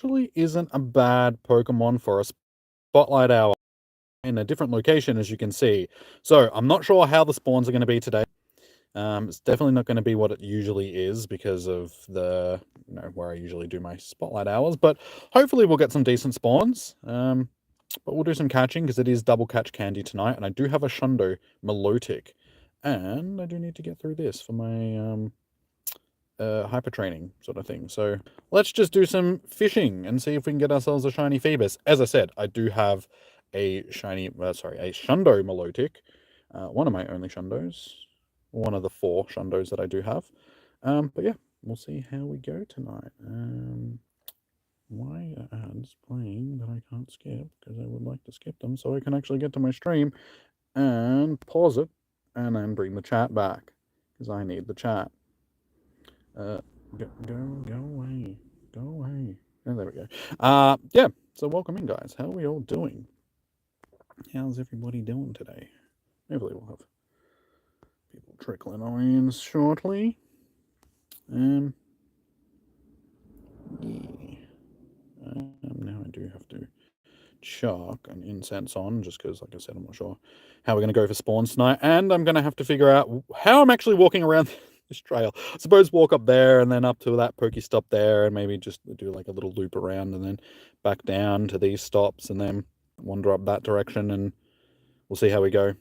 actually isn't a bad Pokemon for a Spotlight Hour in a different location, as you can see. So I'm not sure how the spawns are going to be today. It's definitely not going to be what it usually is because of the, where I usually do my Spotlight Hours, but hopefully we'll get some decent spawns. But we'll do some catching because it is double catch candy tonight, and I do have a Shundo Milotic, and I do need to get through this for my hyper training sort of thing. So let's just do some fishing and see if we can get ourselves a shiny Feebas. As I said, I do have a Shundo Milotic, one of my only Shundos, one of the 4 Shundos that I do have. But yeah, we'll see how we go tonight. Why are ads playing that I can't skip? Because I would like to skip them so I can actually get to my stream and pause it and then bring the chat back because I need the chat. Go away. Go away. Oh, there we go. Yeah, so welcome in, guys. How are we all doing? How's everybody doing today? Hopefully we'll have people trickling in shortly. Yeah. Now I do have to chuck an incense on, just because, like I said, I'm not sure how we're going to go for spawns tonight, and I'm going to have to figure out how I'm actually walking around this trail. I suppose walk up there and then up to that Pokestop there, and maybe just do like a little loop around and then back down to these stops and then wander up that direction, and we'll see how we go.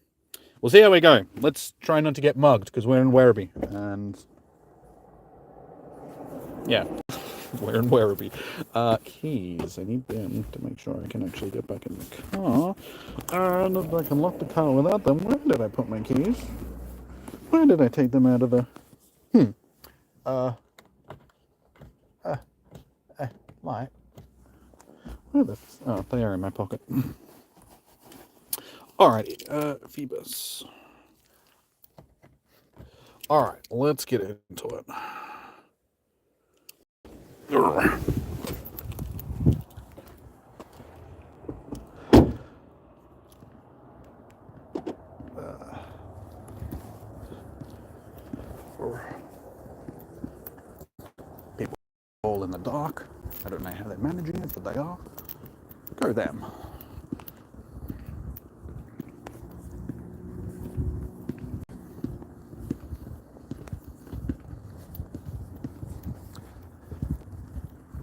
We'll see how we go. Let's try not to get mugged because we're in Werribee, and yeah. We're in Werribee. Keys. I need them to make sure I can actually get back in the car. And if I can lock the car without them, where did I put my keys? Where did I take them out of the... Light. Where the... Oh, they are in my pocket. Alrighty, Feebas. Alright, let's get into it. People all in the dark. I don't know how they're managing it, but they are. Go them.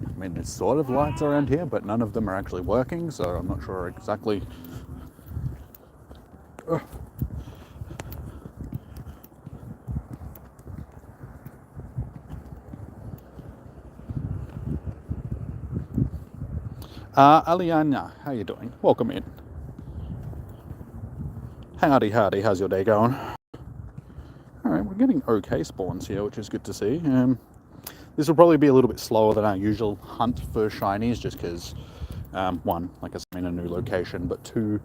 I mean, there's sort of lights around here, but none of them are actually working, so I'm not sure exactly. Aliana, how you doing? Welcome in. Howdy, how's your day going? Alright, we're getting okay spawns here, which is good to see. This will probably be a little bit slower than our usual hunt for shinies, just because, one, like I said, I'm in a new location, but two,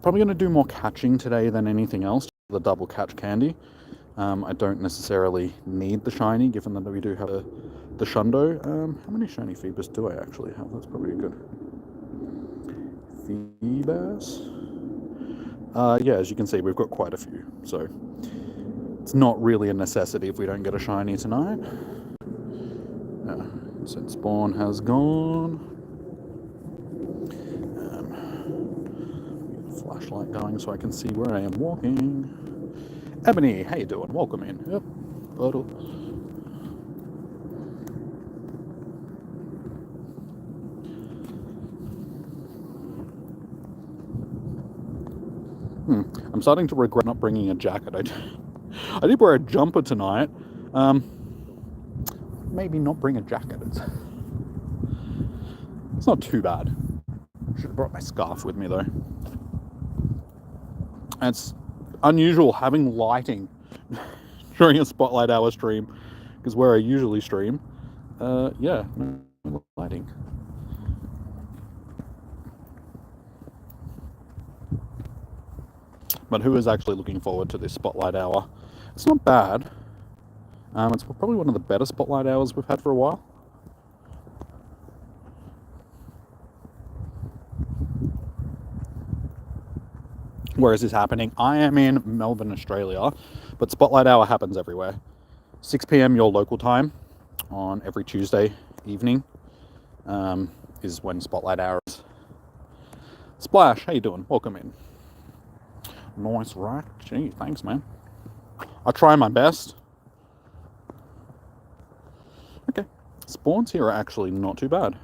probably going to do more catching today than anything else, the double catch candy. I don't necessarily need the shiny, given that we do have the Shundo. How many shiny Feebas do I actually have? That's probably a good... Feebas? Yeah, as you can see, we've got quite a few, so it's not really a necessity if we don't get a shiny tonight. Since spawn has gone. Get a flashlight going so I can see where I am walking. Ebony, how you doing? Welcome in. Yep, Puddle. I'm starting to regret not bringing a jacket. I did wear a jumper tonight. Maybe not bring a jacket. It's not too bad. Should have brought my scarf with me though. It's unusual having lighting during a Spotlight Hour stream, because where I usually stream, yeah, no lighting. But who is actually looking forward to this Spotlight Hour? It's not bad. It's probably one of the better Spotlight Hours we've had for a while. Where is this happening? I am in Melbourne, Australia, but Spotlight Hour happens everywhere. 6 p.m. your local time on every Tuesday evening. is when Spotlight Hour is. Splash, how you doing? Welcome in. Nice rack. Gee, thanks, man. I try my best. Okay. Spawns here are actually not too bad.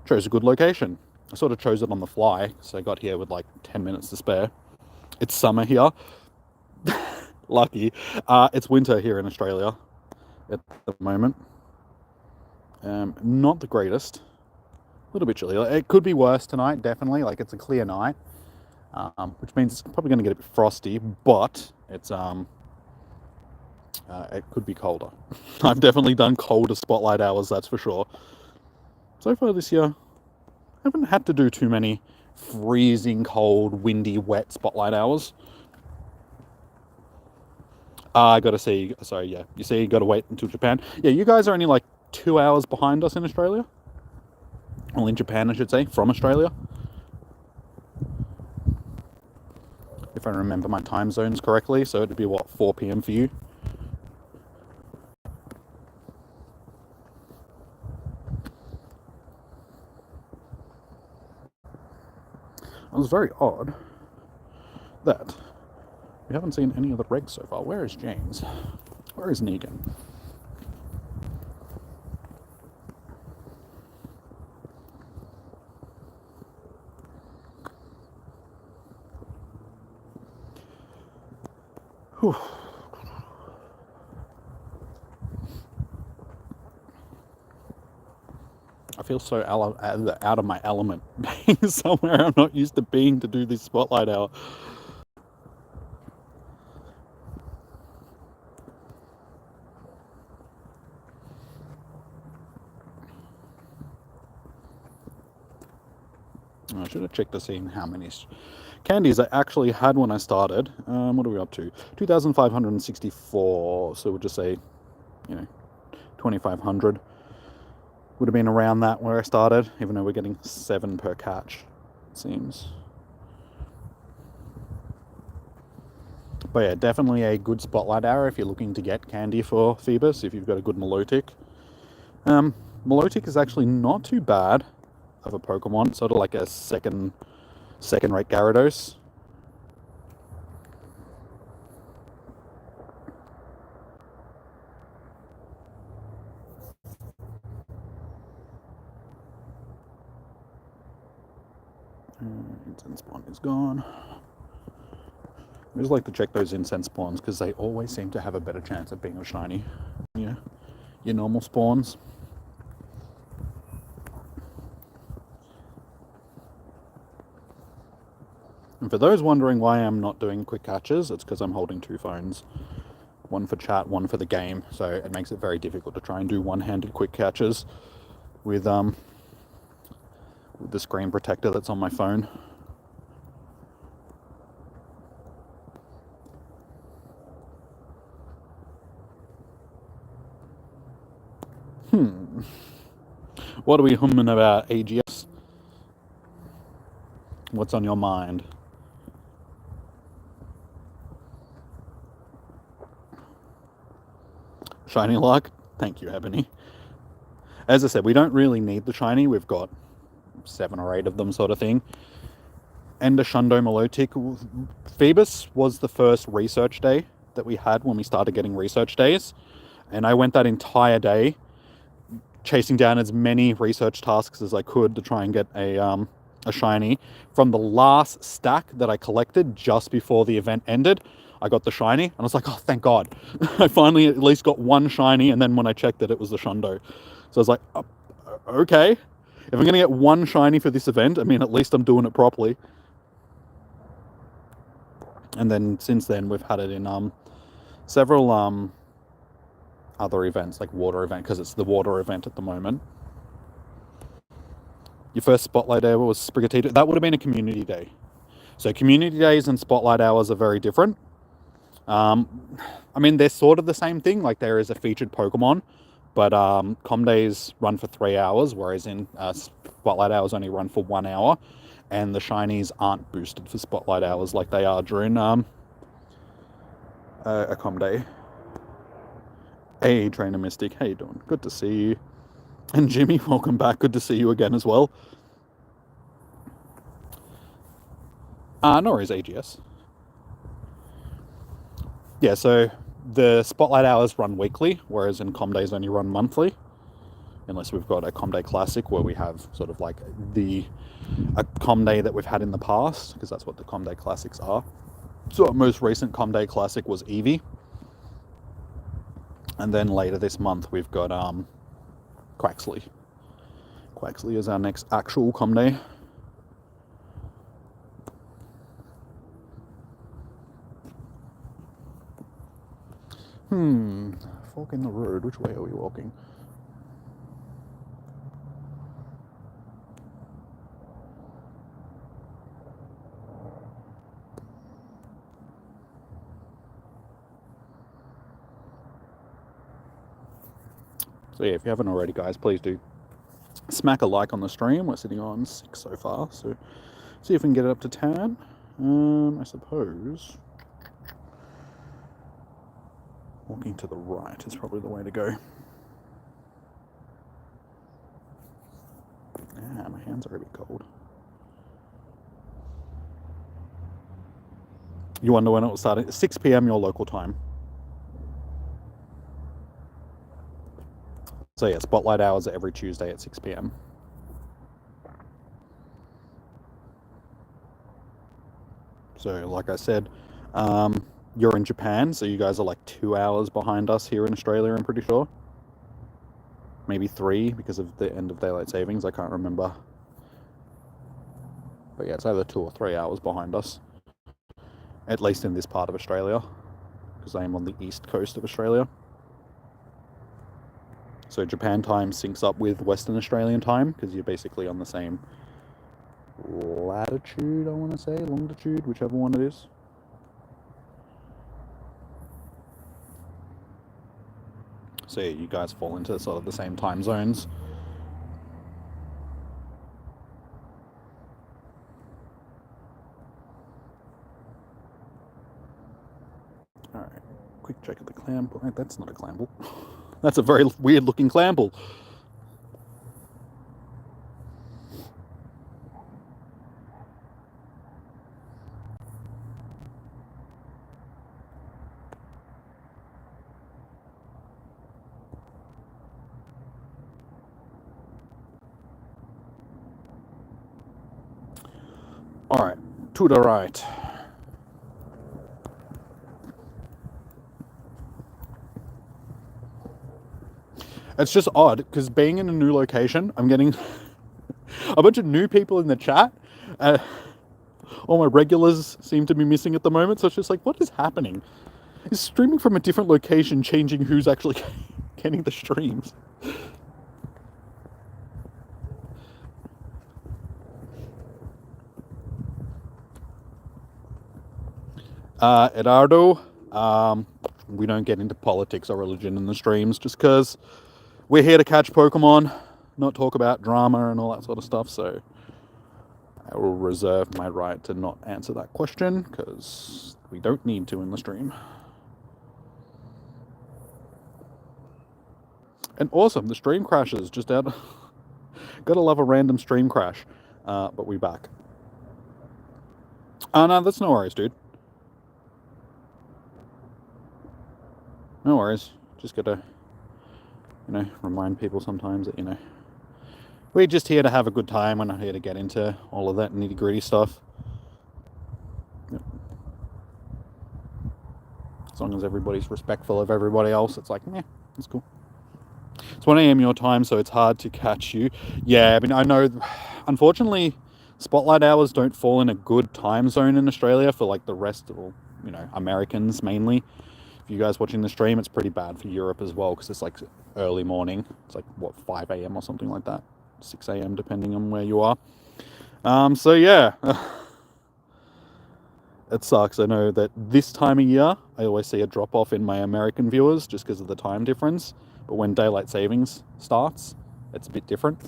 Chose a good location. I sort of chose it on the fly, so I got here with like 10 minutes to spare. It's summer here. Lucky. It's winter here in Australia at the moment. Not the greatest. A little bit chilly. It could be worse tonight, definitely. Like, it's a clear night, which means it's probably going to get a bit frosty, but it's it could be colder. I've definitely done colder Spotlight Hours, that's for sure. So far this year, I haven't had to do too many freezing cold, windy, wet Spotlight Hours. I gotta see. Sorry, yeah. You see, you gotta wait until Japan. Yeah, you guys are only like 2 hours behind us in Australia. Well, in Japan, I should say, from Australia. If I remember my time zones correctly, so it'd be what, 4 p.m. for you? It was very odd that we haven't seen any of the regs so far. Where is James? Where is Negan? Whew. I feel so out of my element being somewhere I'm not used to being to do this Spotlight Hour. I should have checked to see how many candies I actually had when I started. What are we up to? 2,564. So we'll just say, 2,500. Would have been around that where I started, even though we're getting 7 per catch, it seems. But yeah, definitely a good Spotlight Hour if you're looking to get candy for Feebas, if you've got a good Milotic. Milotic is actually not too bad of a Pokemon, sort of like a second-rate Gyarados. Incense spawn is gone. I just like to check those incense spawns because they always seem to have a better chance of being a shiny. Yeah, your normal spawns. And for those wondering why I'm not doing quick catches, it's because I'm holding 2 phones. One for chat, one for the game. So it makes it very difficult to try and do one-handed quick catches with the screen protector that's on my phone. What are we humming about, AGS? What's on your mind? Shiny luck? Thank you, Ebony. As I said, we don't really need the shiny. We've got 7 or 8 of them, sort of thing. And a Shundo Milotic. Feebas was the first research day that we had when we started getting research days. And I went that entire day chasing down as many research tasks as I could to try and get a shiny. From the last stack that I collected just before the event ended, I got the shiny, and I was like, oh, thank God. I finally at least got one shiny, and then when I checked it, it was the Shundo. So I was like, okay. If I'm going to get one shiny for this event, I mean, at least I'm doing it properly. And then since then, we've had it in several other events, like water event, because it's the water event at the moment. Your first Spotlight Hour was Sprigatito. That would have been a community day. So community days and Spotlight Hours are very different. I mean, they're sort of the same thing. Like, there is a featured Pokemon, but Com days run for 3 hours, whereas in Spotlight Hours only run for 1 hour. And the shinies aren't boosted for Spotlight Hours like they are during a Com day. Hey, Trainer Mystic, how you doing? Good to see you. And Jimmy, welcome back. Good to see you again as well. No worries, AGS. Yeah, so the Spotlight Hours run weekly, whereas in Com Days only run monthly. Unless we've got a Com Day Classic where we have sort of like a Com Day that we've had in the past, because that's what the Com Day Classics are. So our most recent Com Day Classic was Eevee. And then later this month we've got Quaxley. Quaxley is our next actual Com Day. Fork in the road. Which way are we walking? So yeah, if you haven't already, guys, please do smack a like on the stream. We're sitting on 6 so far, so see if we can get it up to 10. I suppose walking to the right is probably the way to go. Yeah, my hands are a bit cold. You wonder when it will start? 6 p.m. your local time. So yeah, Spotlight Hours are every Tuesday at 6 p.m. So like I said, you're in Japan, so you guys are like 2 hours behind us here in Australia, I'm pretty sure. Maybe 3 because of the end of daylight savings, I can't remember. But yeah, it's either 2 or 3 hours behind us. At least in this part of Australia, because I am on the east coast of Australia. So Japan time syncs up with Western Australian time, because you're basically on the same latitude, I want to say, longitude, whichever one it is. So yeah, you guys fall into sort of the same time zones. Alright, quick check of the clam. That's not a clamble. That's a very weird looking clamble. Alright, to the right. It's just odd, because being in a new location, I'm getting a bunch of new people in the chat. All my regulars seem to be missing at the moment, so it's just like, what is happening? Is streaming from a different location changing who's actually getting the streams? Eduardo, we don't get into politics or religion in the streams, just because we're here to catch Pokemon, not talk about drama and all that sort of stuff, so I will reserve my right to not answer that question, because we don't need to in the stream. And awesome, the stream crashes just out. Gotta love a random stream crash. But we back. No, that's no worries, dude. No worries. Just gotta, remind people sometimes that, we're just here to have a good time. We're not here to get into all of that nitty-gritty stuff. Yep. As long as everybody's respectful of everybody else, it's like, that's cool. It's 1 a.m. your time, so it's hard to catch you. Yeah, I mean, I know, unfortunately, Spotlight Hours don't fall in a good time zone in Australia for like the rest of, Americans mainly. If you guys watching the stream, it's pretty bad for Europe as well, because it's like early morning. It's like, 5 a.m. or something like that. 6 a.m. depending on where you are. So yeah, it sucks. I know that this time of year, I always see a drop-off in my American viewers just because of the time difference. But when daylight savings starts, it's a bit different.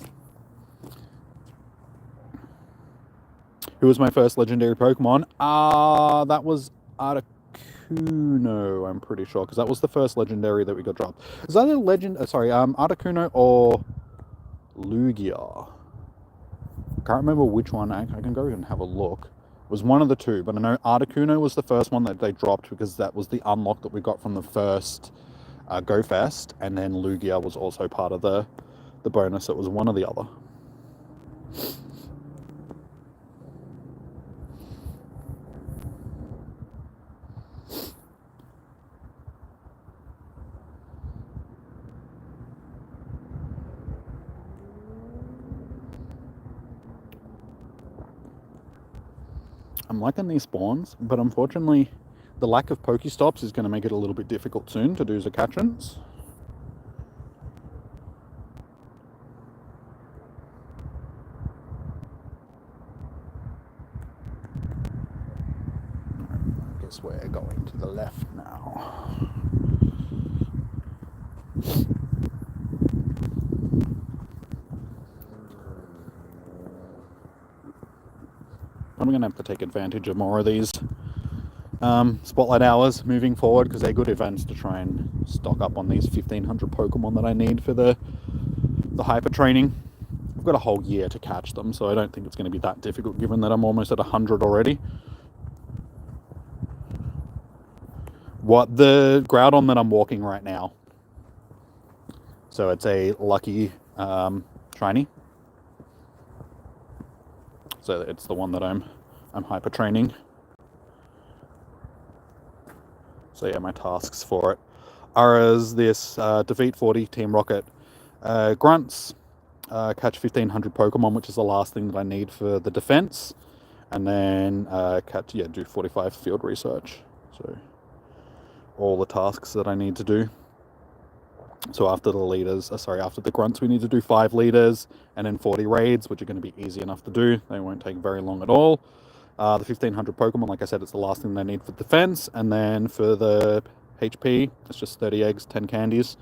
Who was my first legendary Pokemon? That was Articuno, I'm pretty sure, because that was the first legendary that we got dropped. Is that a legend? Articuno or Lugia. I can't remember which one. I can go and have a look. It was one of the two, but I know Articuno was the first one that they dropped because that was the unlock that we got from the first Go Fest, and then Lugia was also part of the bonus. It was one or the other. I'm liking these spawns, but unfortunately the lack of Pokestops is going to make it a little bit difficult soon to do Zakachans. I guess we're going to the left now. I'm going to have to take advantage of more of these Spotlight Hours moving forward, because they're good events to try and stock up on these 1500 Pokemon that I need for the hyper training. I've got a whole year to catch them, so I don't think it's going to be that difficult given that I'm almost at 100 already. What the Groudon that I'm walking right now, so it's a lucky shiny. So it's the one that I'm hyper training. So yeah, my tasks for it are as this: defeat 40 Team Rocket grunts, catch 1500 Pokemon, which is the last thing that I need for the defense, and then do 45 field research. So all the tasks that I need to do. So after after the grunts, we need to do 5 leaders and then 40 raids, which are going to be easy enough to do. They won't take very long at all. The 1500 Pokemon, like I said, it's the last thing they need for defense. And then for the HP, it's just 30 eggs, 10 candies,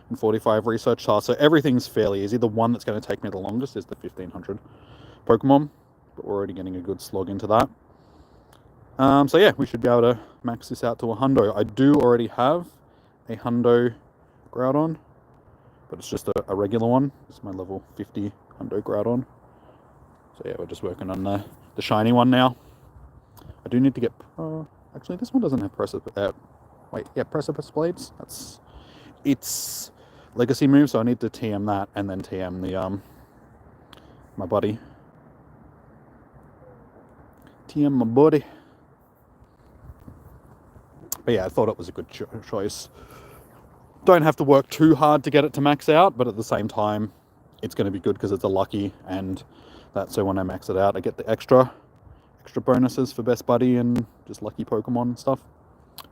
and 45 research tasks. So everything's fairly easy. The one that's going to take me the longest is the 1500 Pokemon, but we're already getting a good slog into that. So yeah, we should be able to max this out to a hundo. I do already have a hundo Groudon, but it's just a regular one. It's my level 50 hundo Groudon. So yeah, we're just working on the shiny one now. I do need to get... actually, this one doesn't have Precipice... Precipice Blades. That's its legacy move, so I need to TM that and then TM the my buddy. TM my buddy. But yeah, I thought it was a good choice. Don't have to work too hard to get it to max out, but at the same time, it's going to be good because it's a lucky, and that so when I max it out, I get the extra bonuses for best buddy and just lucky Pokemon and stuff.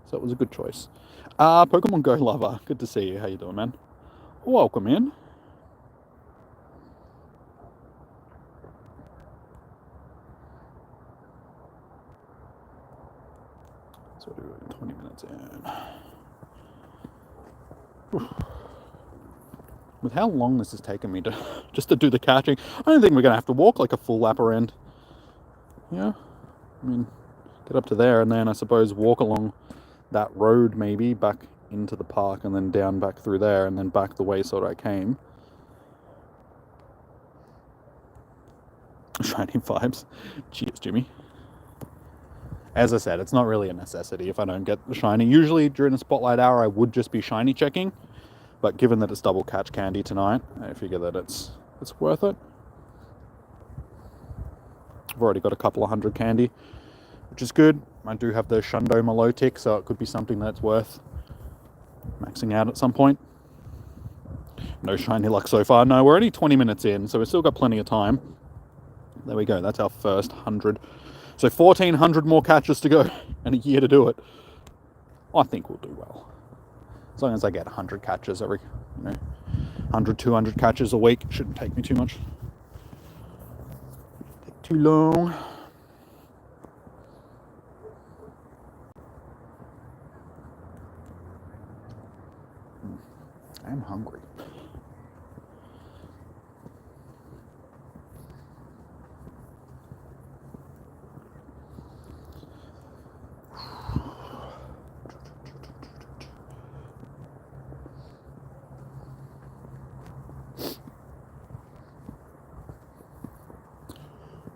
So it was a good choice. Pokemon Go lover, good to see you. How you doing, man? Welcome in. So we're 20 minutes in. With how long this has taken me to just to do the catching, I don't think we're gonna have to walk like a full lap around. Yeah, I mean, get up to there and then I suppose walk along that road maybe back into the park and then down back through there and then back the way sort of I came. Shiny vibes. Cheers, Jimmy. As I said, it's not really a necessity if I don't get the shiny. Usually during the Spotlight Hour I would just be shiny checking, but given that it's double catch candy tonight, I figure that it's worth it. I've already got a couple of 100 candy, which is good. I do have the Shundo Milotic, so it could be something that's worth maxing out at some point. No shiny luck so far. No, we're only 20 minutes in, so we've still got plenty of time. There we go. That's our first 100. So 1,400 more catches to go and a year to do it. I think we'll do well. As long as I get 100 catches every, 100, 200 catches a week. Shouldn't take me too much. Take too long. I'm hungry.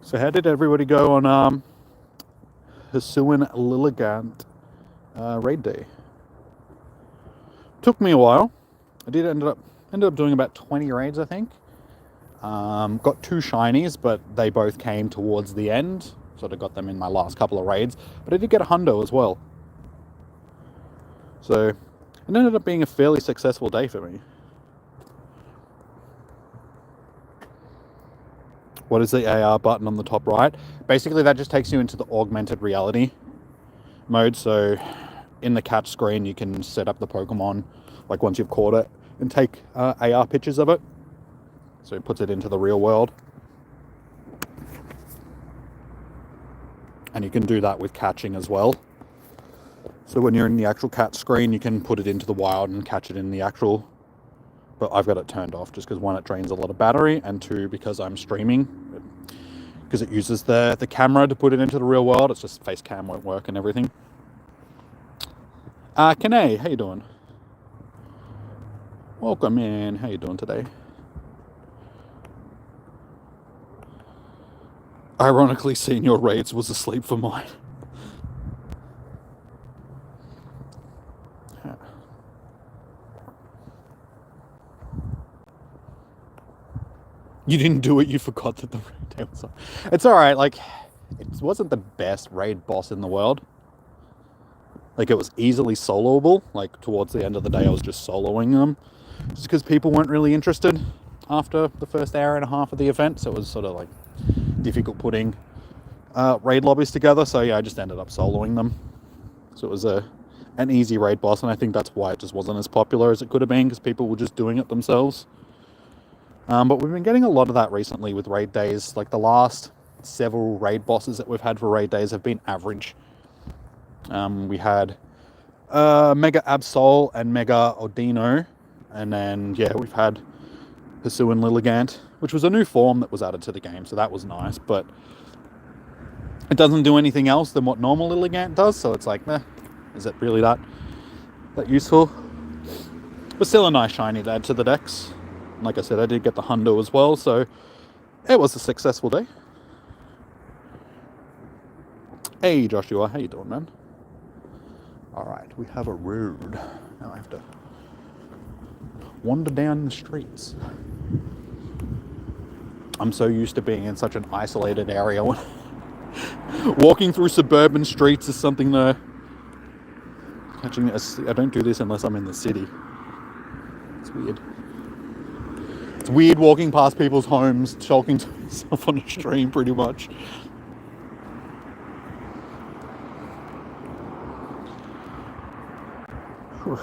So how did everybody go on Hisuian Lilligant raid day? Took me a while. I did ended up doing about 20 raids, I think. Got 2 shinies, but they both came towards the end. Sort of got them in my last couple of raids. But I did get a hundo as well. So it ended up being a fairly successful day for me. What is the AR button on the top right? Basically, that just takes you into the augmented reality mode. So in the catch screen, you can set up the Pokemon, like once you've caught it, and take AR pictures of it. So it puts it into the real world. And you can do that with catching as well. So when you're in the actual catch screen, you can put it into the wild and catch it in the actual. But I've got it turned off just because 1, it drains a lot of battery, and 2, because I'm streaming. Because it uses the camera to put it into the real world. It's just face cam won't work and everything. Kane, how you doing? Welcome in. How you doing today? Ironically, seeing your raids was asleep for mine. You didn't do it, you forgot that the raid day was on. It's alright, like, it wasn't the best raid boss in the world. Like, it was easily soloable. Like, towards the end of the day, I was just soloing them. Just because people weren't really interested after the first hour and a half of the event. So it was sort of, like, difficult putting raid lobbies together. So, yeah, I just ended up soloing them. So it was an easy raid boss. And I think that's why it just wasn't as popular as it could have been. Because people were just doing it themselves. But we've been getting a lot of that recently with raid days. Like, the last several raid bosses that we've had for raid days have been average. We had Mega Absol and Mega Odino. And then, yeah, we've had Hisuian Lilligant, which was a new form that was added to the game. So that was nice. But it doesn't do anything else than what normal Lilligant does. So it's like, is it really that useful? But still a nice shiny to add to the decks. Like I said, I did get the hundo as well, so it was a successful day. Hey Joshua, how you doing, man? Alright, we have a road. Now I have to wander down the streets. I'm so used to being in such an isolated area. Walking through suburban streets is something that I don't do this unless I'm in the city. It's weird. It's weird walking past people's homes, talking to myself on a stream, pretty much. Whew.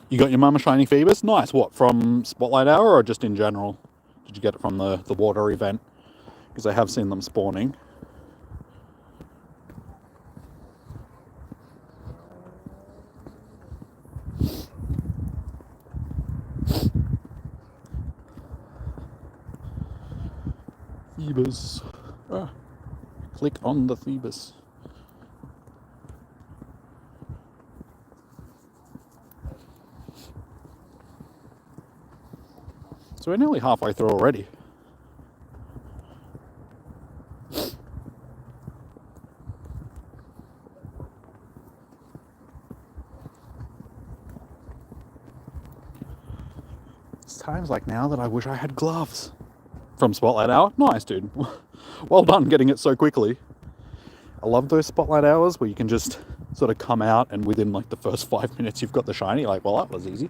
You got your mama shiny Feebas? Nice. What, from Spotlight Hour or just in general? Did you get it from the water event? Because I have seen them spawning. Feebas. Click on the Feebas. So we're nearly halfway through already. It's times like now that I wish I had gloves. From Spotlight Hour? Nice, dude. Well done getting it so quickly. I love those Spotlight Hours where you can just sort of come out and within like the first 5 minutes you've got the shiny. Like, well, that was easy.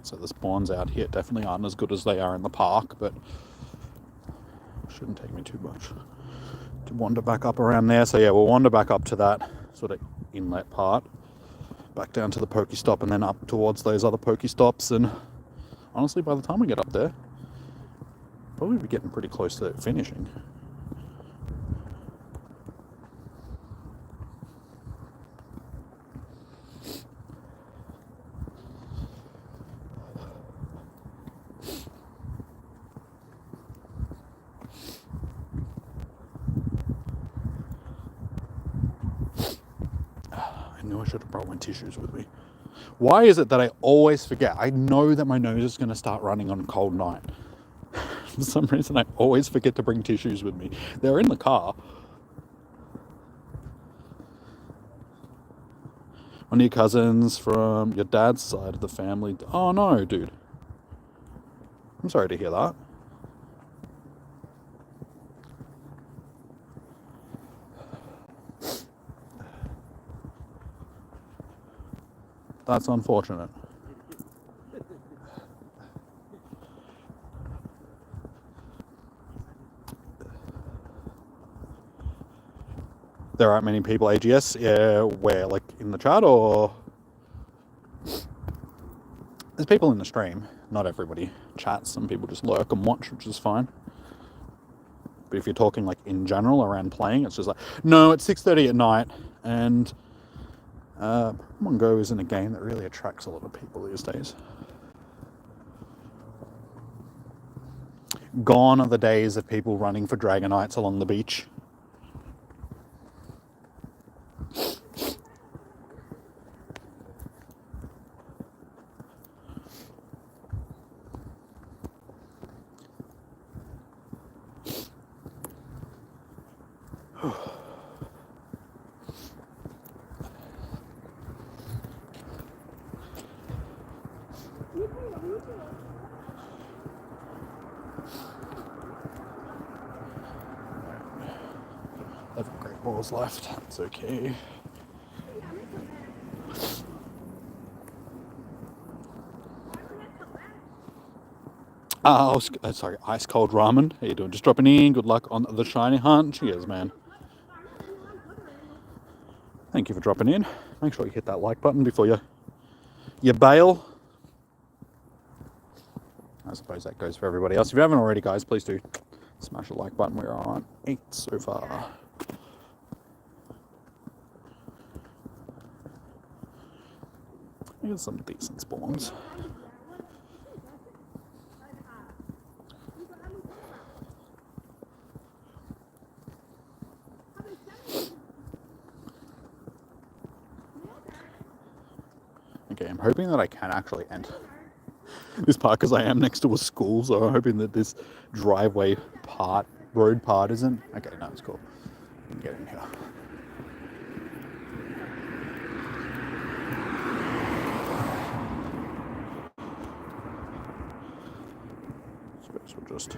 So the spawns out here definitely aren't as good as they are in the park, but shouldn't take me too much to wander back up around there. So yeah, we'll wander back up to that sort of inlet part, back down to the Pokestop, and then up towards those other Pokestops. And honestly, by the time we get up there, probably be getting pretty close to finishing. knew I should have brought my tissues with me. Why is it that I always forget? I know that my nose is going to start running on a cold night. For some reason, I always forget to bring tissues with me. They're in the car. One of your cousins from your dad's side of the family. Oh no, dude. I'm sorry to hear that. That's unfortunate. There aren't many people AGS, yeah, where, like, in the chat, or there's people in the stream. Not everybody chats. Some people just lurk and watch, which is fine. But if you're talking, like, in general around playing, it's just like, no, it's 6:30 at night, and Pokemon Go isn't a game that really attracts a lot of people these days. Gone are the days of people running for Dragonites along the beach. Great balls left. That's okay. Sorry, ice cold ramen. How you doing? Just dropping in. Good luck on the shiny hunt. Cheers, man. Thank you for dropping in. Make sure you hit that like button before you bail. I suppose that goes for everybody else. If you haven't already, guys, please do smash the like button. We're on 8 so far. Here's some decent spawns. Okay, I'm hoping that I can actually enter this part because I am next to a school, so I'm hoping that this driveway part, road part isn't. Okay, no, it's cool. We can get in here. Suppose we'll just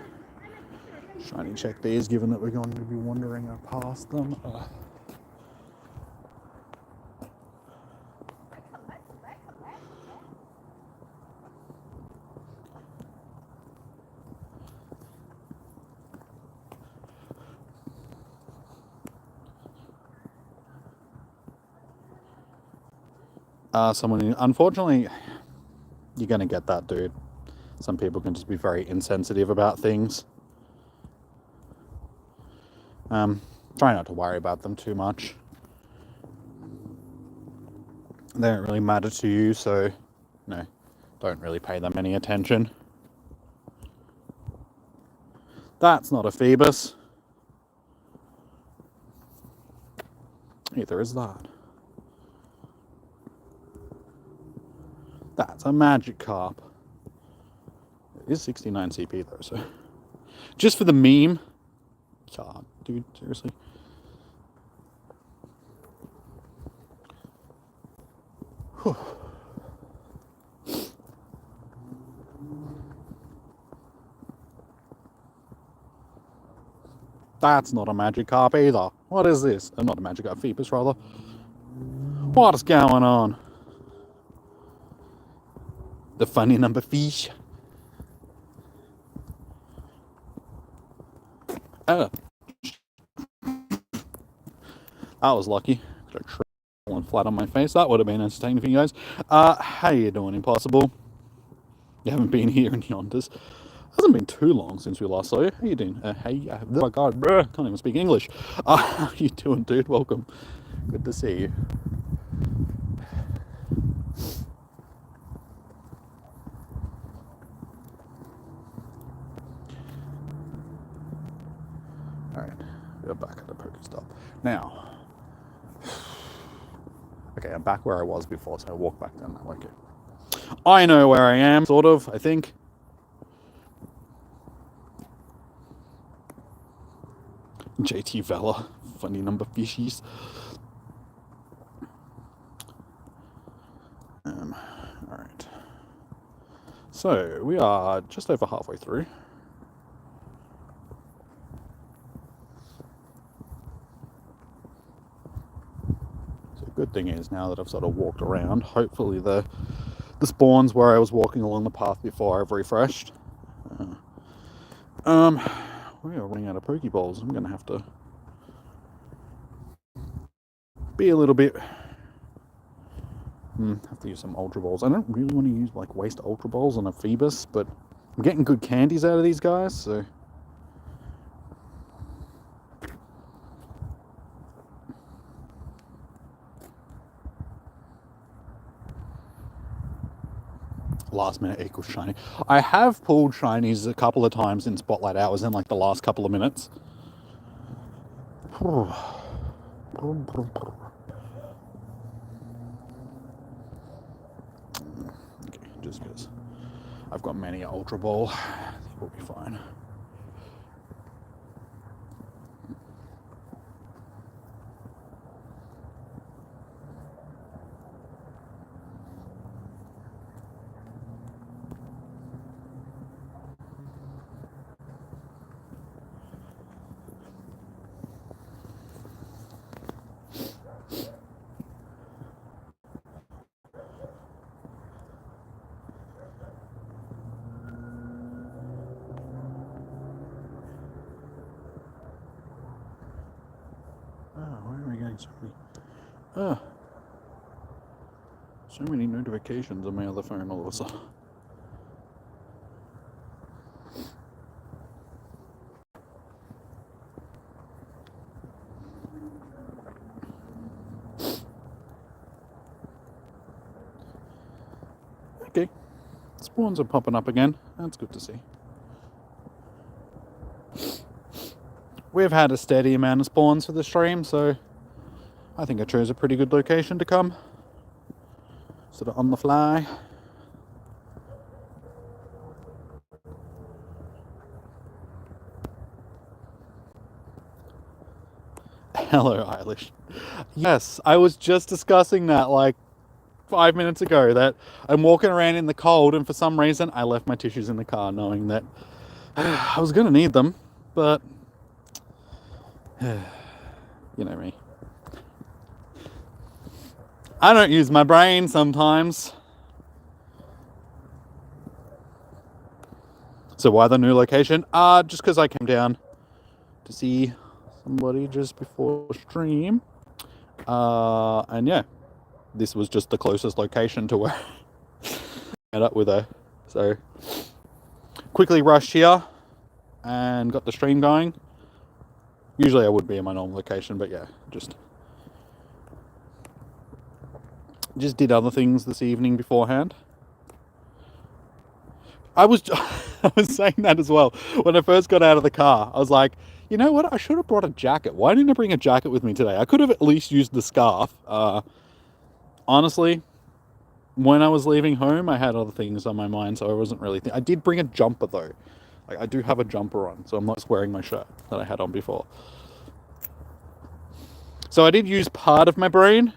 shiny check these, given that we're going to be wandering past them. Unfortunately, you're going to get that, dude. Some people can just be very insensitive about things. Try not to worry about them too much. They don't really matter to you, so no, don't really pay them any attention. That's not a Feebas. Neither is that. That's a Magikarp. It is 69 CP though, so just for the meme. God, dude, seriously. Whew. That's not a Magikarp either. What is this? Not a Magikarp, Feebas rather. What is going on? The funny number fish. Oh. I was lucky. Could have fallen flat on my face. That would have been entertaining for you guys. How you doing, Impossible? You haven't been here in Yonders. Hasn't been too long since we last saw you. How you doing? Hey, oh my God, can't even speak English. How you doing, dude? Welcome. Good to see you. All right, we're back at the Pokestop now. Okay, I'm back where I was before, so I walk back down that way. Okay. I know where I am, sort of, I think. JT Vela, funny number fishies. Alright. So, we are just over halfway through. So, the good thing is, now that I've sort of walked around, hopefully the spawns where I was walking along the path before I've refreshed. We are running out of Pokeballs. I'm going to have to be a little bit... have to use some Ultra Balls. I don't really want to use, like, waste Ultra Balls on a Feebas, but I'm getting good candies out of these guys, so... Last minute equals shiny. I have pulled shinies a couple of times in Spotlight Hours in, like, the last couple of minutes. Okay, just because I've got many Ultra Ball, I think we'll be fine. Why am I getting so many notifications on my other phone all of a sudden. Okay, spawns are popping up again. That's good to see. We've had a steady amount of spawns for the stream, so I think I chose a pretty good location to come. Sort of on the fly. Hello, Eilish. Yes, I was just discussing that like 5 minutes ago, that I'm walking around in the cold and for some reason I left my tissues in the car knowing that I was going to need them, but you know me. I don't use my brain sometimes. So why the new location? Just because I came down to see somebody just before stream. And yeah, this was just the closest location to where I met up with her. So quickly rushed here and got the stream going. Usually I would be in my normal location, but yeah, just did other things this evening beforehand. I was saying that as well. When I first got out of the car, I was like, you know what? I should have brought a jacket. Why didn't I bring a jacket with me today? I could have at least used the scarf. Honestly, when I was leaving home, I had other things on my mind, so I wasn't really I did bring a jumper, though. Like, I do have a jumper on, so I'm not just wearing my shirt that I had on before. So I did use part of my brain,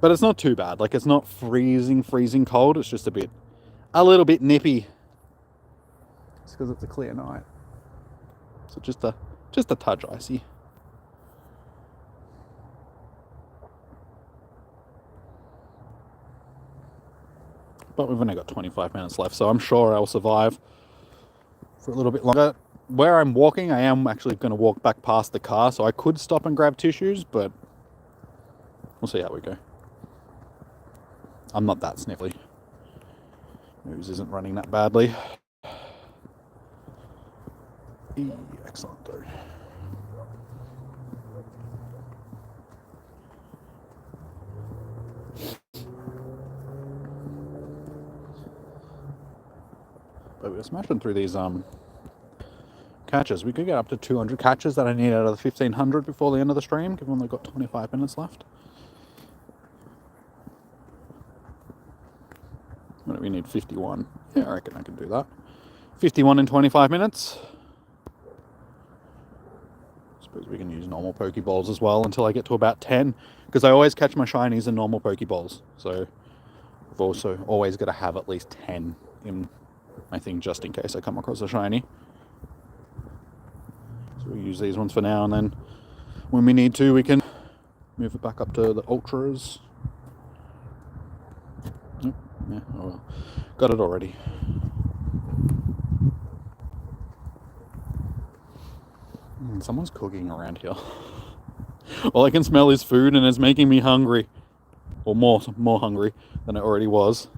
but it's not too bad. Like, it's not freezing cold. It's just a little bit nippy. It's because it's a clear night. So just a touch icy. But we've only got 25 minutes left, so I'm sure I'll survive for a little bit longer. Where I'm walking, I am actually going to walk back past the car, so I could stop and grab tissues, but we'll see how we go. I'm not that sniffly. News isn't running that badly. Excellent, though. But we're smashing through these catches. We could get up to 200 catches that I need out of the 1500 before the end of the stream, given we've got 25 minutes left. What do we need? 51. Yeah, I reckon I can do that. 51 in 25 minutes. Suppose we can use normal Pokeballs as well until I get to about 10. Because I always catch my shinies in normal Pokeballs. So I've also always got to have at least 10 in my thing just in case I come across a shiny. So we'll use these ones for now, and then when we need to, we can move it back up to the Ultras. Oh, yeah, oh well. Got it already. Someone's cooking around here. All I can smell is food, and it's making me hungry. Or more hungry than I already was.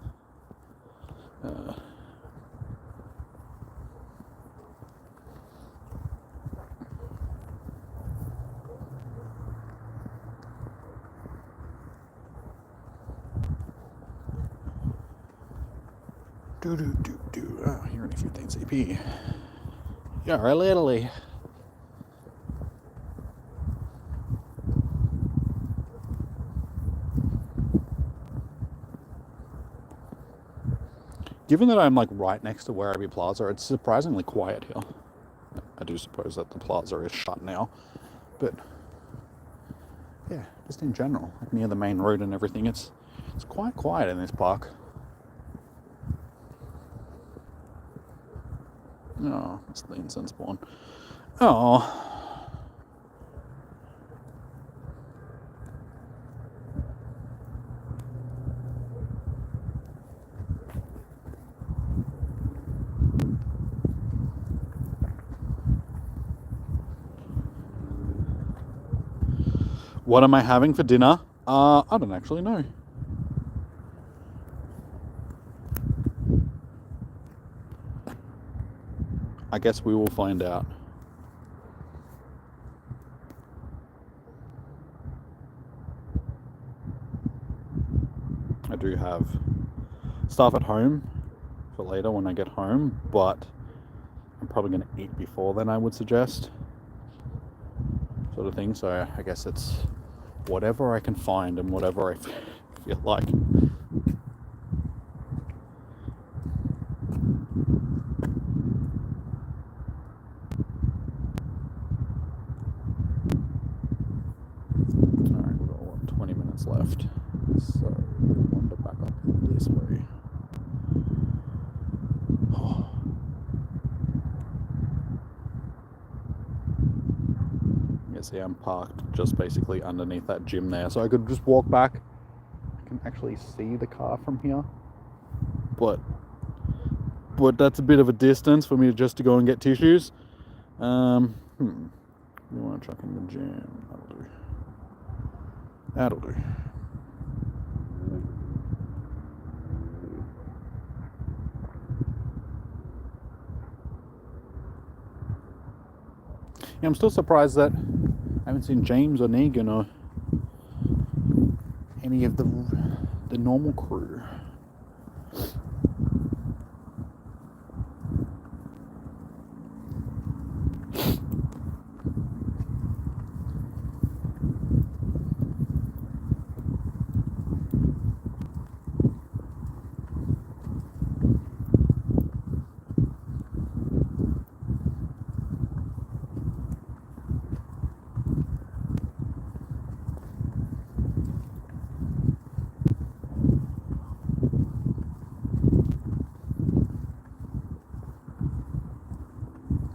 Oh, you're only 15 CP. You're a little. Given that I'm like right next to Werribee Plaza, it's surprisingly quiet here. I do suppose that the plaza is shut now, but yeah, just in general, like near the main road and everything, it's quite quiet in this park. Oh, it's the incense spawn. Oh. What am I having for dinner? I don't actually know. I guess we will find out. I do have stuff at home for later when I get home, but I'm probably going to eat before then, I would suggest. Sort of thing, so I guess it's whatever I can find and whatever I feel like. Alright, we've got what, 20 minutes left. So we wander back up this way. Oh. You see, I'm parked just basically underneath that gym there, so I could just walk back. I can actually see the car from here, but that's a bit of a distance for me just to go and get tissues. We want to chuck in the gym. That'll do. Yeah, I'm still surprised that I haven't seen James or Negan or any of the normal crew.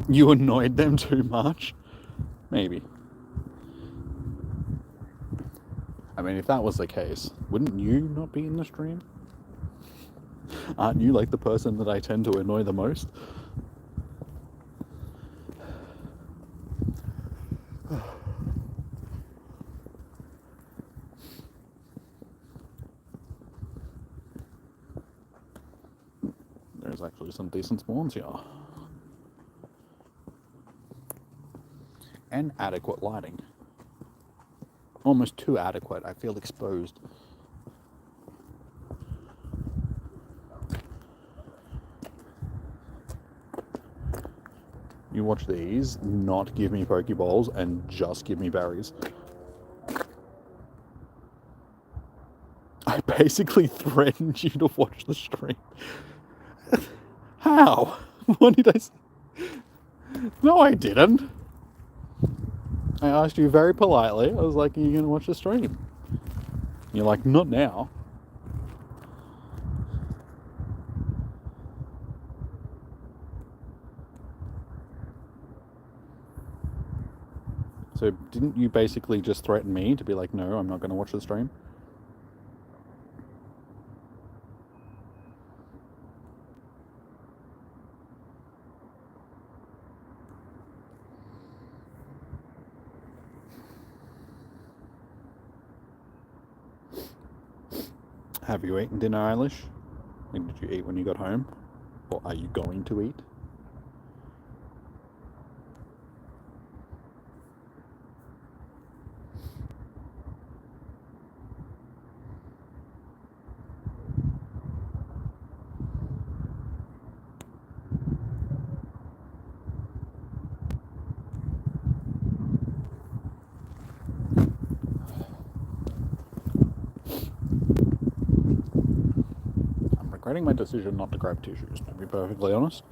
You annoyed them too much? Maybe. I mean, if that was the case, wouldn't you not be in the stream? Aren't you like the person that I tend to annoy the most? There's actually some decent spawns here. And adequate lighting. Almost too adequate. I feel exposed. You watch these not give me Pokeballs and just give me berries. I basically threatened you to watch the stream. How? What did I say? No, I didn't. I asked you very politely. I was like, are you going to watch the stream? You're like, not now. So didn't you basically just threaten me to be like, no, I'm not going to watch the stream? Have you eaten dinner, Eilish? And did you eat when you got home? Or are you going to eat? I'm regretting my decision not to grab tissues, to be perfectly honest.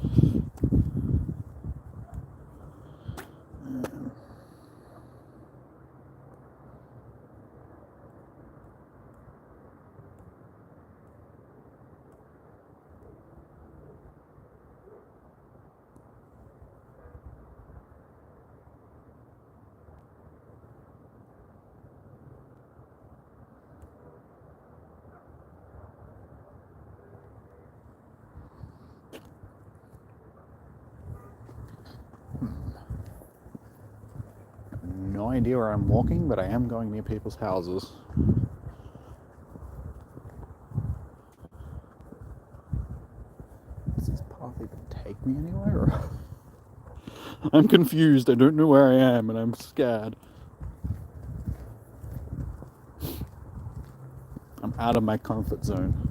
No idea where I'm walking, but I am going near people's houses. Does this path even take me anywhere? I'm confused. I don't know where I am, and I'm scared. I'm out of my comfort zone.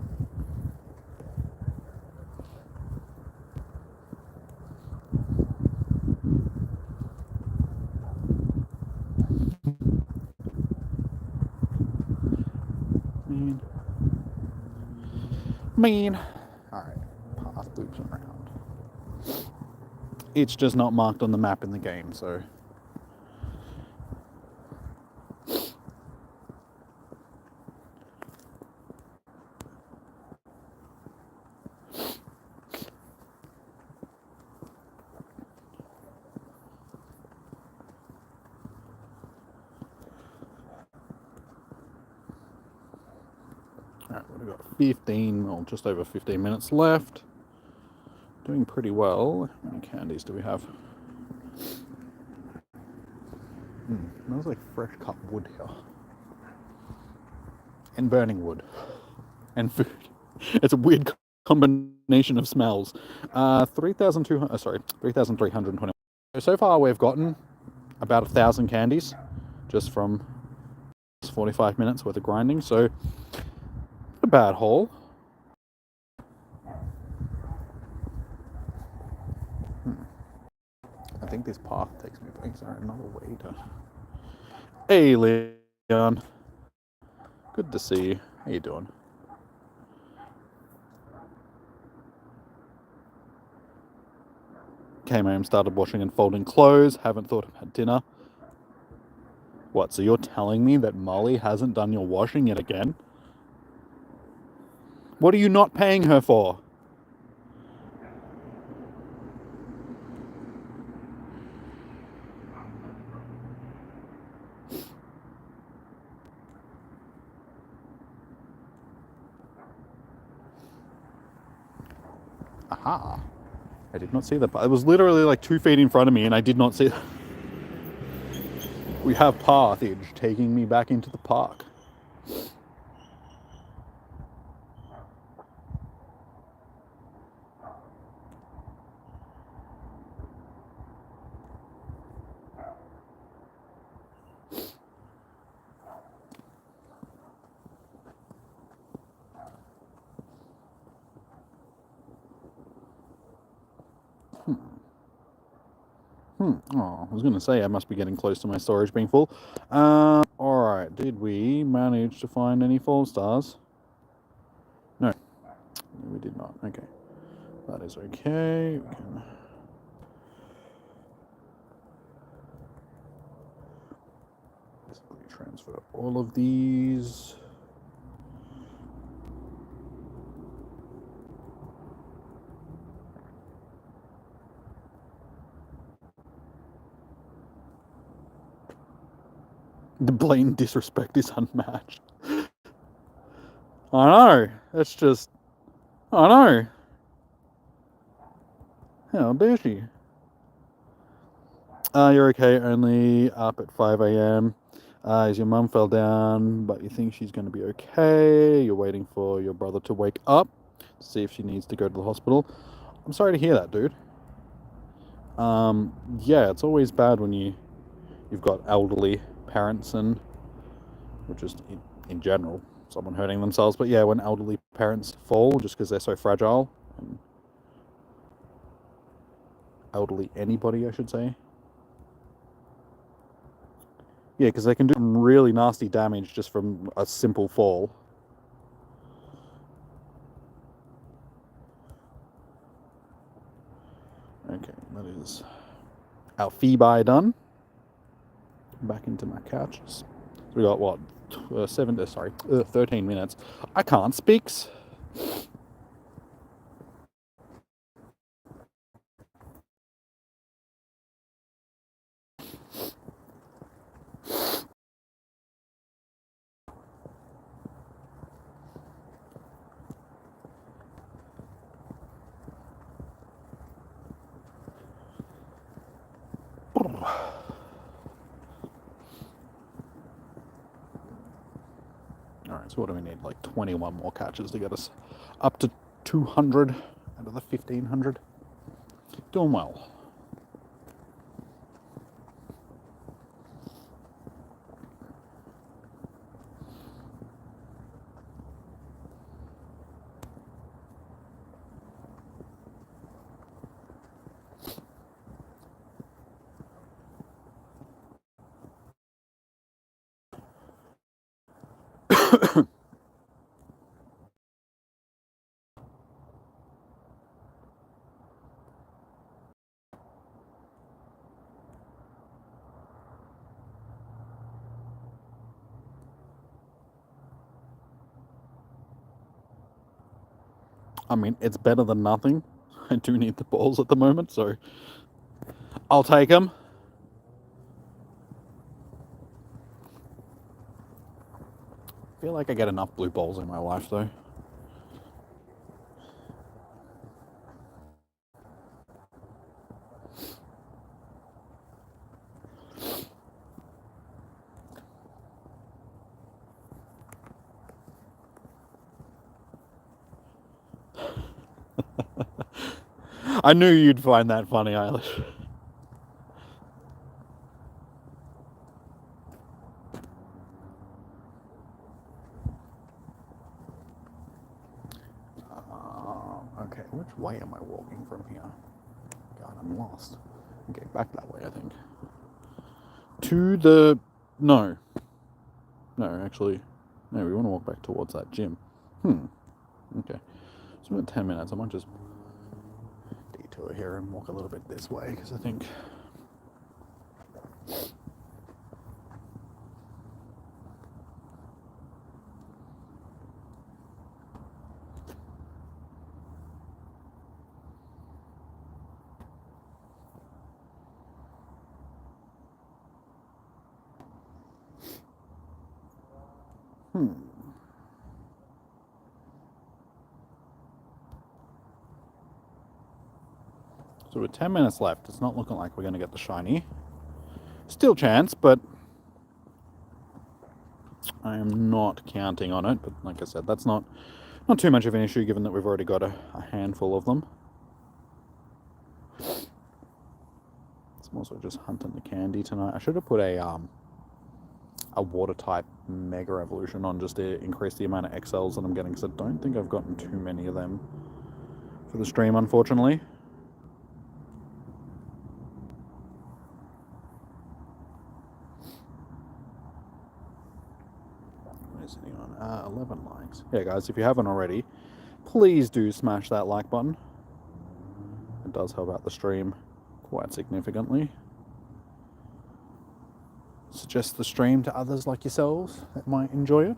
Mean. Alright, path loops around. It's just not marked on the map in the game, so... Alright, we've got 15, or just over 15 minutes left. Doing pretty well. How many candies do we have? Smells like fresh cut wood here. And burning wood. And food. It's a weird combination of smells. 3,320. So far we've gotten about 1,000 candies just from 45 minutes worth of grinding, so a bad haul. I think this path takes me back. Is there another way to... Hey, Leon. Good to see you. How you doing? Came home, started washing and folding clothes. Haven't thought about dinner. What, so you're telling me that Molly hasn't done your washing yet again? What are you not paying her for? Aha. I did not see that. It was literally like 2 feet in front of me and I did not see that. We have pathage taking me back into the park. Oh, I was going to say I must be getting close to my storage being full. Alright, did we manage to find any 4 stars? No, we did not. Okay. That is okay. We can... basically transfer all of these. The blatant disrespect is unmatched. I know. That's just... I know. How dare she? You're okay, only up at 5 a.m. As your mum fell down, but you think she's going to be okay. You're waiting for your brother to wake up to see if she needs to go to the hospital. I'm sorry to hear that, dude. Yeah, it's always bad when you've got elderly parents and, or just in general, someone hurting themselves. But yeah, when elderly parents fall just because they're so fragile, and elderly anybody, I should say. Yeah, because they can do really nasty damage just from a simple fall. Okay, that is our Feebas done. Back into my couches. So we got what? 13 minutes. I can't speaks. Alright, so what do we need? Like 21 more catches to get us up to 200 out of the 1500. Doing well. I mean, it's better than nothing. I do need the balls at the moment, so I'll take them. I feel like I get enough blue balls in my life, though. I knew you'd find that funny, Eilish. Okay, which way am I walking from here? God, I'm lost. Okay, back that way, I think. To the... No. No, actually... No, we want to walk back towards that gym. Okay. So in 10 minutes, I might just detour here and walk a little bit this way, because I think... So with 10 minutes left, it's not looking like we're going to get the shiny. Still chance, but I am not counting on it. But like I said, that's not too much of an issue, given that we've already got a handful of them. I'm also just hunting the candy tonight. I should have put a water type Mega Evolution on just to increase the amount of XLs that I'm getting, because I don't think I've gotten too many of them for the stream, unfortunately. sitting on? 11 likes. Yeah, guys, if you haven't already, please do smash that like button. It does help out the stream quite significantly. Suggest the stream to others like yourselves that might enjoy it.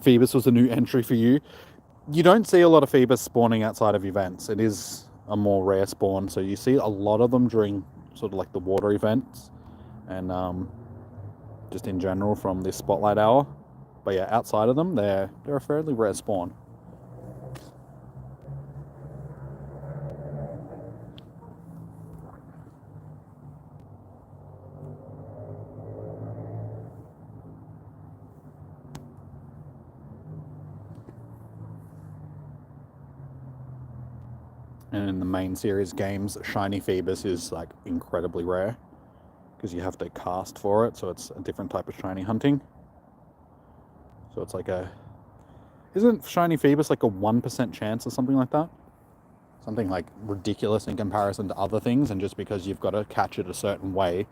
Feebas was a new entry for you. You don't see a lot of Feebas spawning outside of events. It is a more rare spawn, so you see a lot of them during sort of like the water events and just in general from this Spotlight Hour. But yeah, outside of them, they're a fairly rare spawn. And in the main series games, shiny Feebas is like incredibly rare because you have to cast for it, so it's a different type of shiny hunting. So it's like isn't shiny Feebas like a 1% chance or something like that? Something like ridiculous in comparison to other things, and just because you've got to catch it a certain way,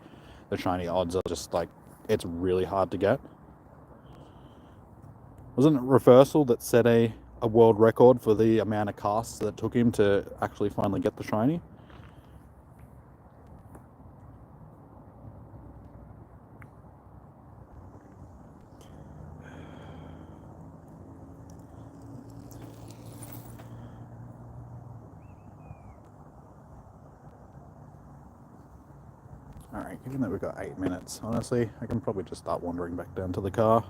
the shiny odds are just like, it's really hard to get. Wasn't it Reversal that set a world record for the amount of casts that took him to actually finally get the shiny? Alright, given that we've got 8 minutes, honestly, I can probably just start wandering back down to the car.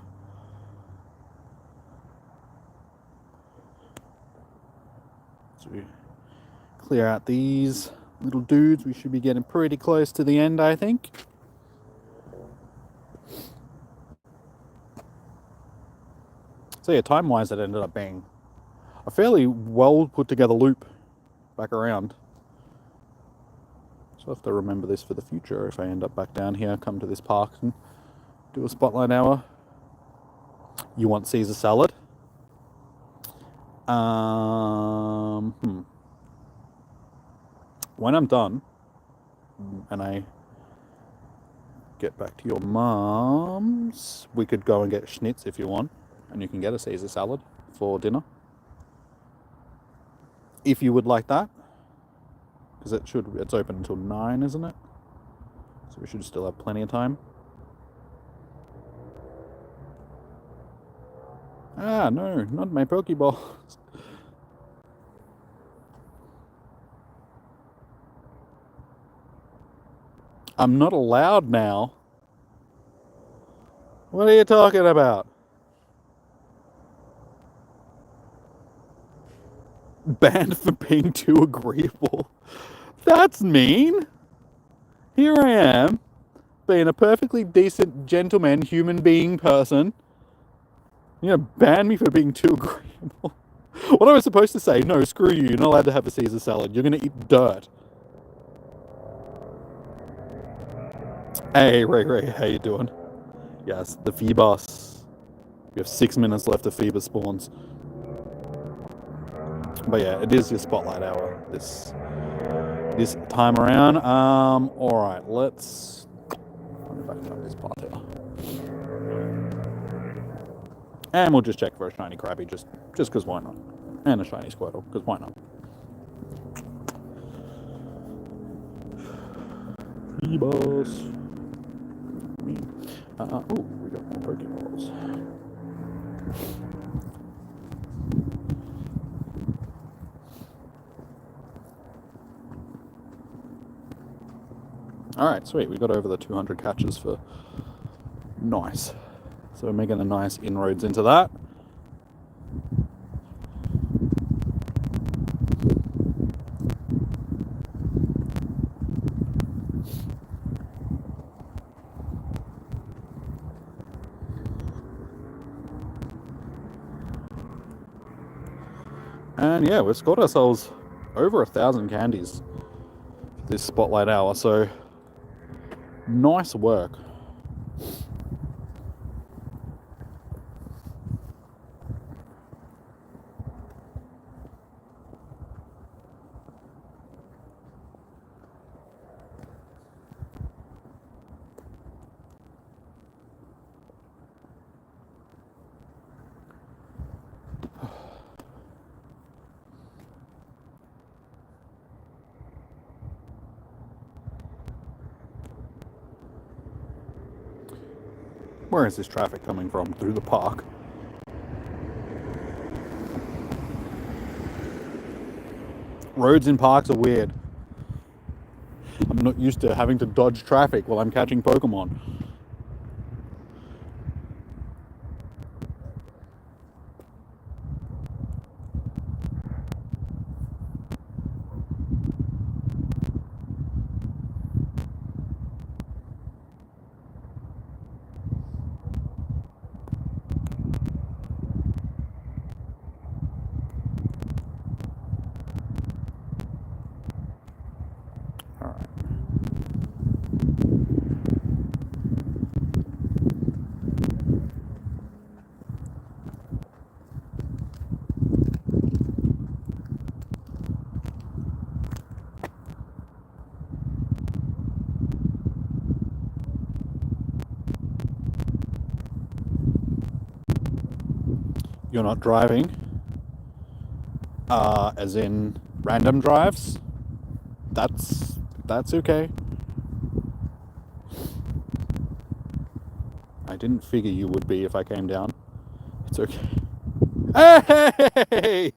So we clear out these little dudes. We should be getting pretty close to the end, I think. So yeah, time-wise, it ended up being a fairly well put together loop back around. So I have to remember this for the future if I end up back down here, come to this park and do a Spotlight Hour. You want Caesar salad? When I'm done and I get back to your mom's, we could go and get schnitz if you want, and you can get a Caesar salad for dinner if you would like that, because it's open until 9, isn't it? So we should still have plenty of time. No, not my Pokeball. I'm not allowed now. What are you talking about? Banned for being too agreeable. That's mean. Here I am, being a perfectly decent gentleman, human being person. You're gonna ban me for being too agreeable. What am I supposed to say? No, screw you. You're not allowed to have a Caesar salad. You're gonna eat dirt. Hey, Ray, how you doing? Yes, the Feebas. We have 6 minutes left of Feebas spawns. But yeah, it is your Spotlight Hour this time around. Alright, let's go back to this part here. And we'll just check for a shiny Krabby, just because why not? And a shiny Squirtle, because why not? Feebas. Oh, we got more Pokeballs. Alright, sweet. We got over the 200 catches for nice. So we're making a nice inroads into that. And yeah, we've scored ourselves over 1,000 candies this Spotlight Hour, so nice work. Where is this traffic coming from? Through the park. Roads in parks are weird. I'm not used to having to dodge traffic while I'm catching Pokemon. You're not driving, as in random drives. That's okay. I didn't figure you would be if I came down. It's okay. Hey!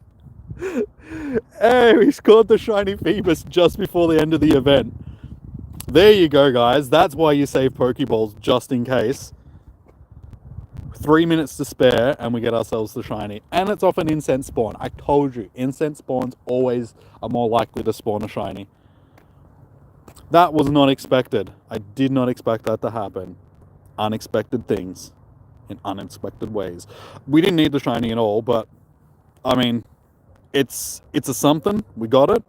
Hey, we scored the shiny Feebas just before the end of the event. There you go, guys. That's why you save Pokeballs, just in case. 3 minutes to spare and we get ourselves the shiny, and it's off an incense spawn. I told you, incense spawns always are more likely to spawn a shiny. That was not expected. I did not expect that to happen. Unexpected things in unexpected ways. We didn't need the shiny at all, but I mean, it's a something. We got it.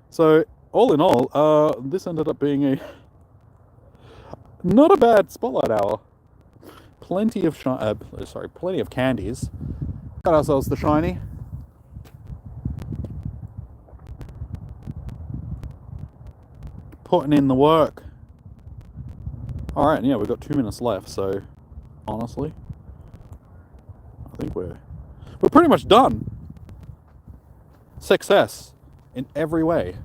So all in all, this ended up being a not a bad spotlight hour. Plenty of plenty of candies. Got ourselves the shiny. Putting in the work. All right, yeah, we've got 2 minutes left. So, honestly, I think we're pretty much done. Success in every way.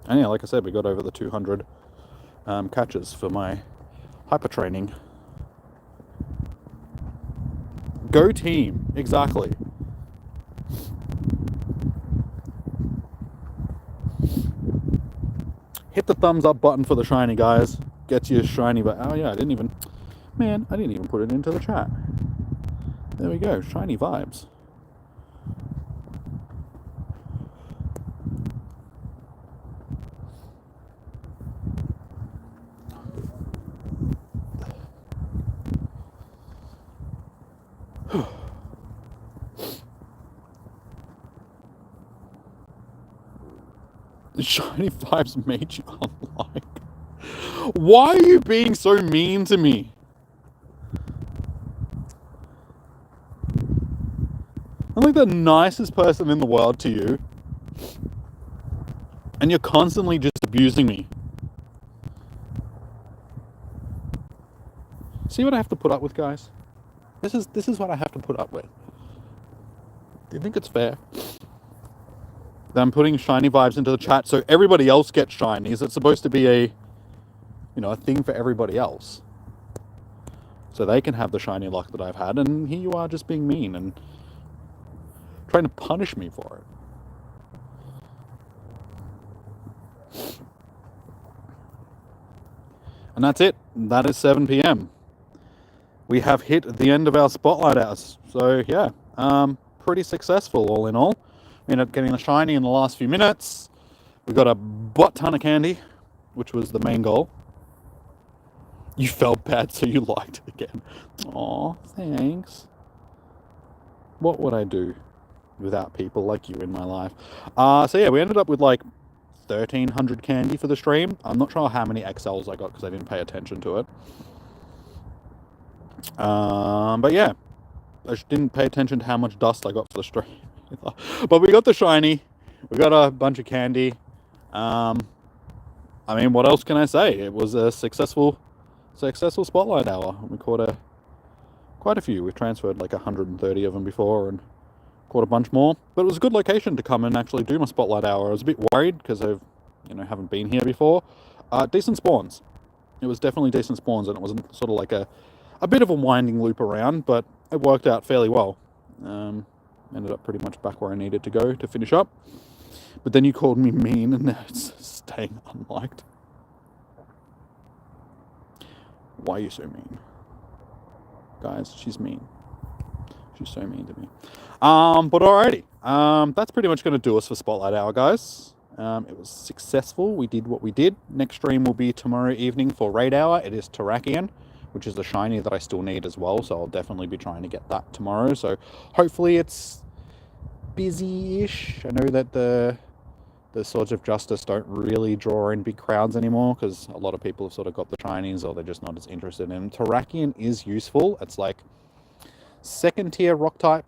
And yeah, like I said, we got over the 200 catches for my hyper training. Go team, exactly. Hit the thumbs up button for the shiny, guys. Gets you a shiny, but oh yeah, I didn't even put it into the chat. There we go, shiny vibes. Shiny vibes made you unlike. Why are you being so mean to me? I'm like the nicest person in the world to you, and you're constantly just abusing me. See what I have to put up with, guys? This is what I have to put up with. Do you think it's fair that I'm putting shiny vibes into the chat so everybody else gets shinies? It's supposed to be a thing for everybody else, so they can have the shiny luck that I've had, and here you are just being mean and trying to punish me for it. And that's it. That is 7 p.m. We have hit the end of our spotlight hours. So yeah, pretty successful all in all. We ended up getting the shiny in the last few minutes. We got a butt ton of candy, which was the main goal. You felt bad, so you liked it again. Aw, thanks. What would I do without people like you in my life? So yeah, we ended up with like 1,300 candy for the stream. I'm not sure how many XLs I got because I didn't pay attention to it. But yeah, I didn't pay attention to how much dust I got for the stream. But we got the shiny. We got a bunch of candy. I mean, what else can I say? It was a successful spotlight hour. We caught quite a few. We've transferred like 130 of them before and caught a bunch more. But it was a good location to come and actually do my spotlight hour. I was a bit worried because I've haven't been here before. Decent spawns. It was definitely decent spawns, and it was sort of like a bit of a winding loop around, but it worked out fairly well. Ended up pretty much back where I needed to go to finish up. But then you called me mean, and now it's staying unliked. Why are you so mean? Guys, she's mean. She's so mean to me. But alrighty. That's pretty much going to do us for Spotlight Hour, guys. It was successful. We did what we did. Next stream will be tomorrow evening for Raid Hour. It is Terrakion, which is the shiny that I still need as well. So I'll definitely be trying to get that tomorrow. So hopefully it's busy-ish. I know that the Swords of Justice don't really draw in big crowds anymore because a lot of people have sort of got the shinies, or they're just not as interested in them. Terrakion is useful. It's like second tier rock type.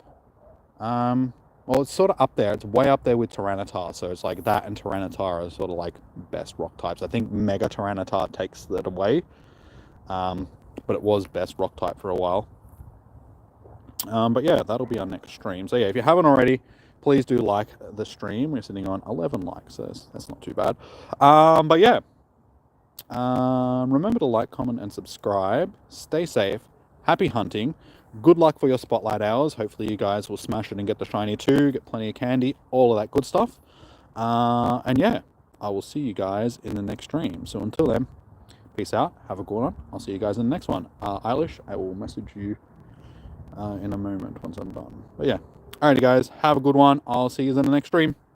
Well, it's sort of up there. It's way up there with Tyranitar. So it's like that and Tyranitar are sort of like best rock types. I think Mega Tyranitar takes that away. But it was best rock type for a while. But yeah, that'll be our next stream. So yeah, if you haven't already, please do like the stream. We're sitting on 11 likes, so that's not too bad. But yeah, remember to like, comment, and subscribe. Stay safe. Happy hunting. Good luck for your Spotlight Hours. Hopefully you guys will smash it and get the shiny too, get plenty of candy, all of that good stuff. And yeah, I will see you guys in the next stream. So until then, peace out. Have a good one. I'll see you guys in the next one. Eilish, I will message you in a moment once I'm done. But yeah, alrighty guys, have a good one. I'll see you in the next stream.